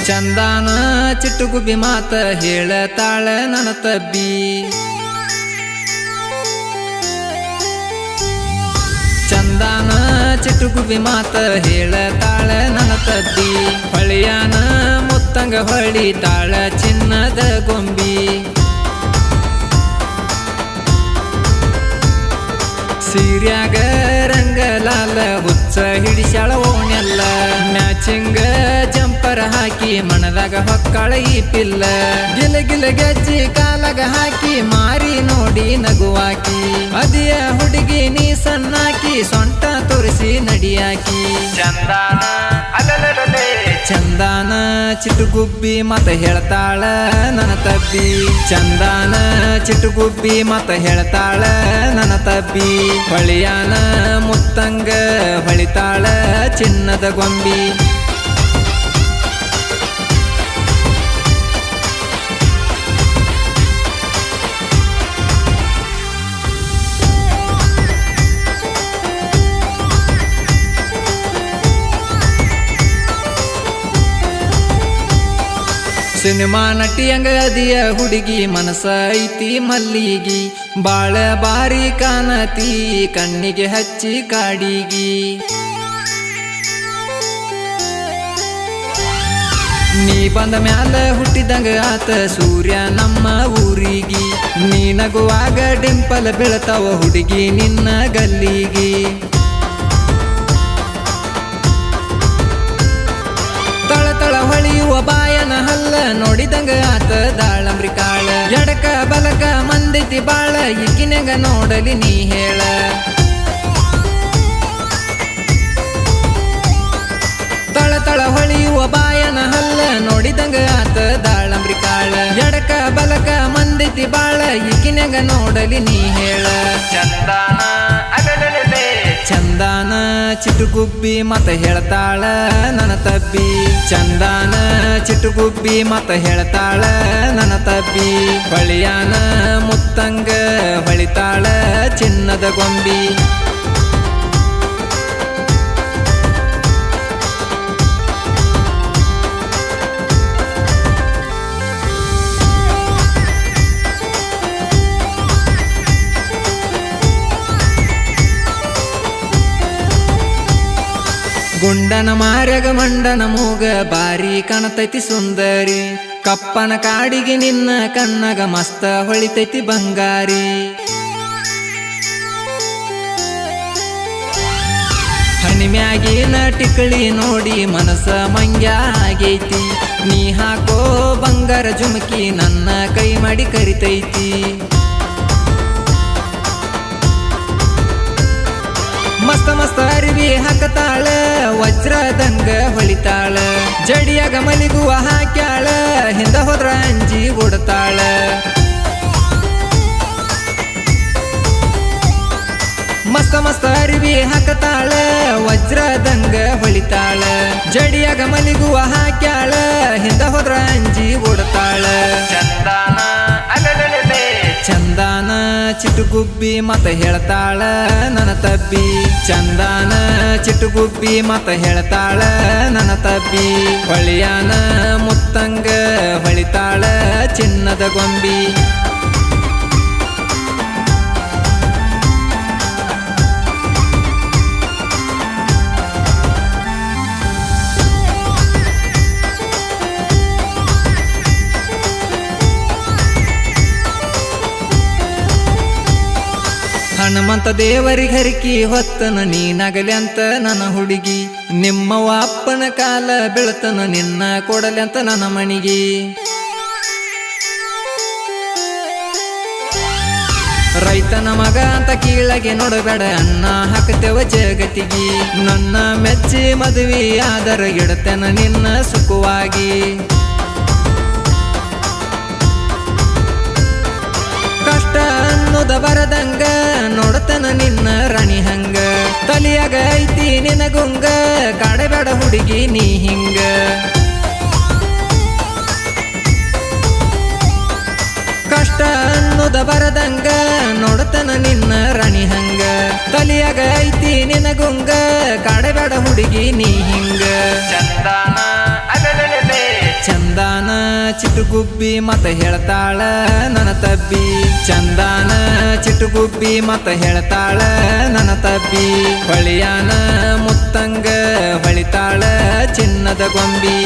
ಚಂದಾನ ಚಿಟ್ಟುಗುಬ್ಬಿ ಮಾತ ಹೇಳತಾಳ ನನ್ನ ತಬ್ಬಿ ಚಂದಾನ ಚಿಟ್ಟುಗುಬ್ಬಿ ಮಾತ ಹೇಳತಾಳ ನನ್ನ ತಬ್ಬಿ ಹೊಳಿಯಾನ ಮುತ್ತಂಗ ಹೊಳಿತಾಳ ಚಿನ್ನದ ಗೊಂಬಿ ಸೀರ್ಯಾಗ ರಂಗಲಾಲ ಹುಚ್ಚ ಹಿಡಿಸ್ಯಾಳ ಓಣ್ಯಲ್ಲ ಮ್ಯಾಚಿಂಗ ಜಂಪರ್ ಹಾಕಿ ಮಣದಾಗ ಹೊಕ್ಕಳ ಈ ಪಿಲ್ಲ ಗಿಲ ಗಿಲ ಗೆಜ್ಜಿ ಕಾಲಾಗ ಹಾಕಿ ಮಾರಿ ನೋಡಿ ನಗುವಾಕಿ ಅದಿಯ ಹುಡುಗಿ ನೀ ಸಣ್ಣಾಕಿ ಸೊಂಟ ತೋರಿಸಿ ನಡಿಯಾಕಿ ಚಂದಾನ ಅಲಲಲೇ ಚಂದಾನ ಚಿಟ್ಟುಗುಬ್ಬಿ ಮತ ಹೇಳ್ತಾಳ ನನ್ನ ತಬ್ಬಿ ಚಂದಾನ ಚಿಟ್ಟುಗುಬ್ಬಿ ಮತ ಹೇಳ್ತಾಳ ನನ್ನ ತಬ್ಬಿ ಹೊಳಿಯಾನ ಮುತ್ತಂಗ ಹೊಳಿತಾಳ ಚಿನ್ನದ ಗೊಂಬಿ ಸಿನಿಮಾ ನಟಿಯಂಗ ಅದಿಯ ಹುಡುಗಿ ಮನಸ ಐತಿ ಮಲ್ಲಿಗಿ ಬಾಳ ಬಾರಿ ಕಾಣತಿ ಕಣ್ಣಿಗೆ ಹಚ್ಚಿ ಕಾಡಿಗಿ ನೀ ಬಂದ ಮ್ಯಾಲ ಹುಟ್ಟಿದಂಗ ಆತ ಸೂರ್ಯ ನಮ್ಮ ಊರಿಗಿ ನೀ ನಗುವಾಗ ಡಿಂಪಲ್ ಬೀಳ್ತಾವ ಹುಡುಗಿ ನಿನ್ನ ಗಲ್ಲಿಗಿ ತಳ ಹೊಳಿಯುವ ಬಾಯನ ಹಲ್ಲ ನೋಡಿದಂಗ ಆತ ದಾಳಂಬ್ರಿ ಕಾಳ ಎಡಕ ಬಲಕ ಮಂದಿತಿ ಬಾಳ ಈಕಿನಂಗ ನೋಡಲಿ ನೀ ಹೇಳ ತಳ ಹೊಳಿಯುವ ಬಾಯನ ಹಲ್ಲ ನೋಡಿದಂಗ ಆತ ದಾಳಂಬ್ರಿ ಕಾಳ ಎಡಕ ಬಲಕ ಮಂದಿತಿ ಬಾಳ ಈಕಿನಂಗ ನೋಡಲಿ ನೀ ಹೇಳ ಚಂದಾನ ಅಲಲಲೇ ಚಂದಾನ ಚಿಟ್ಟುಗುಬ್ಬಿ ಮತ ಹೇಳ್ತಾಳ ನನ್ನ ತಬ್ಬಿ ಚಂದಾನ ಚಿಟ್ಟುಗುಬ್ಬಿ ಮತ ಹೇಳ್ತಾಳ ನನ್ನ ತಬ್ಬಿ ಹೊಳಿಯಾನ ಮುತ್ತಂಗ ಹೊಳಿತಾಳ ಚಿನ್ನದ ಗೊಂಬಿ ಗುಂಡನ ಮಾರ್ಯಗ ಮಂಡನ ಮೂಗ ಬಾರಿ ಕಾಣತೈತಿ ಸುಂದರಿ ಕಪ್ಪನ ಕಾಡಿಗೆ ನಿನ್ನ ಕಣ್ಣಗ ಮಸ್ತ ಹೊಳಿತೈತಿ ಬಂಗಾರಿ ಹಣಿಮ್ಯಾಗಿನ ಟಿಕಳಿ ನೋಡಿ ಮನಸ ಮಂಗ್ಯ ಆಗೈತಿ ನೀ ಹಾಕೋ ಬಂಗಾರ ಜುಮಕಿ ನನ್ನ ಕೈ ಮಾಡಿ ಕರಿತೈತಿ ಮಸ್ತ ಮಸ್ತ ಅರಿವಿ ಹಾಕತಾಳ ವಜ್ರದಂಗ ಹೊಳಿತಾಳ ಜಡಿಯಾಗ ಮಲಿಗುವ ಹಾಕ್ಯಾಳ ಹಿಂದ ಹೋದ್ರ ಅಂಜಿ ಓಡತಾಳ ಮಸ್ತ ಮಸ್ತ ಅರಿವಿ ಹಾಕತಾಳ ವಜ್ರದಂಗ ಹೊಳಿತಾಳ ಜಡಿಯಾಗ ಮಲಿಗುವ ಹಾಕ್ಯಾಳ ಹಿಂದ ಹೋದ್ರ ಅಂಜಿ ಓಡತಾಳ ಚಂದಾನ ಅಲಲಲೇ ಚಂದಾನ ಚಿಟ್ಟುಗುಬ್ಬಿ ಮತ ಹೇಳ್ತಾಳ ನನ್ನ ತಬ್ಬಿ ಚಂದಾನ ಚಿಟ್ಟುಗುಬ್ಬಿ ಮತ ಹೇಳ್ತಾಳ ನನ್ನ ತಬ್ಬಿ ಹೊಳಿಯಾನ ಮುತ್ತಂಗ ಹೊಳಿತಾಳ ಚಿನ್ನದ ಗೊಂಬಿ ಹನುಮಂತ ದೇವರಿಗೆ ಹರಿಕಿ ಹೊತ್ತನ ನೀನಾಗಲಿ ಅಂತ ನನ್ನ ಹುಡುಗಿ ನಿಮ್ಮವ ಅಪ್ಪನ ಕಾಲ ಬೀಳ್ತನ ನಿನ್ನ ಕೊಡಲಿ ಅಂತ ನನ್ನ ಮಣಿಗಿ ರೈತನ ಮಗ ಅಂತ ಕೀಳಗೆ ನೋಡಬೇಡ ಅನ್ನ ಹಾಕತೇವ ಜಗತ್ತಿಗಿ ನನ್ನ ಮೆಚ್ಚಿ ಮದುವೆ ಆದರ ಇಡತನ ನಿನ್ನ ಸುಖವಾಗಿ ಕಷ್ಟ ಅನ್ನೋದ ಬರದಂಗ ನೋಡತನ ನಿನ್ನ ರಾಣಿ ಹಂಗ ತಲಿಯಾಗ ಐತಿ ನಿನಗುಂಗ ಕಾಡಬೇಡ ಹುಡುಗಿ ನೀ ಹಿಂಗ ಕಷ್ಟ ಅನ್ನೋದ ಬರದಂಗ ನೋಡತನ ನಿನ್ನ ರಾಣಿ ಹಂಗ ತಲಿಯಾಗ ಐತಿ ನಿನಗುಂಗ ಕಾಡಬೇಡ ಹುಡುಗಿ ನೀ ಹಿಂಗ ಚಂದಾನ ಅಲಲಲೇ ಚಂದಾನ ಚಿಟುಗುಬ್ಬಿ ಮತ ಹೇಳ್ತಾಳ ನನ್ನ ತಬ್ಬಿ ಚಂದಾನ ಚಿಟುಗುಬ್ಬಿ ಮತ ಹೇಳ್ತಾಳ ನನ್ನ ತಬ್ಬಿ ಹೊಳಿಯಾನ ಮುತ್ತಂಗ ಹೊಳಿತಾಳ ಚಿನ್ನದ ಗೊಂಬಿ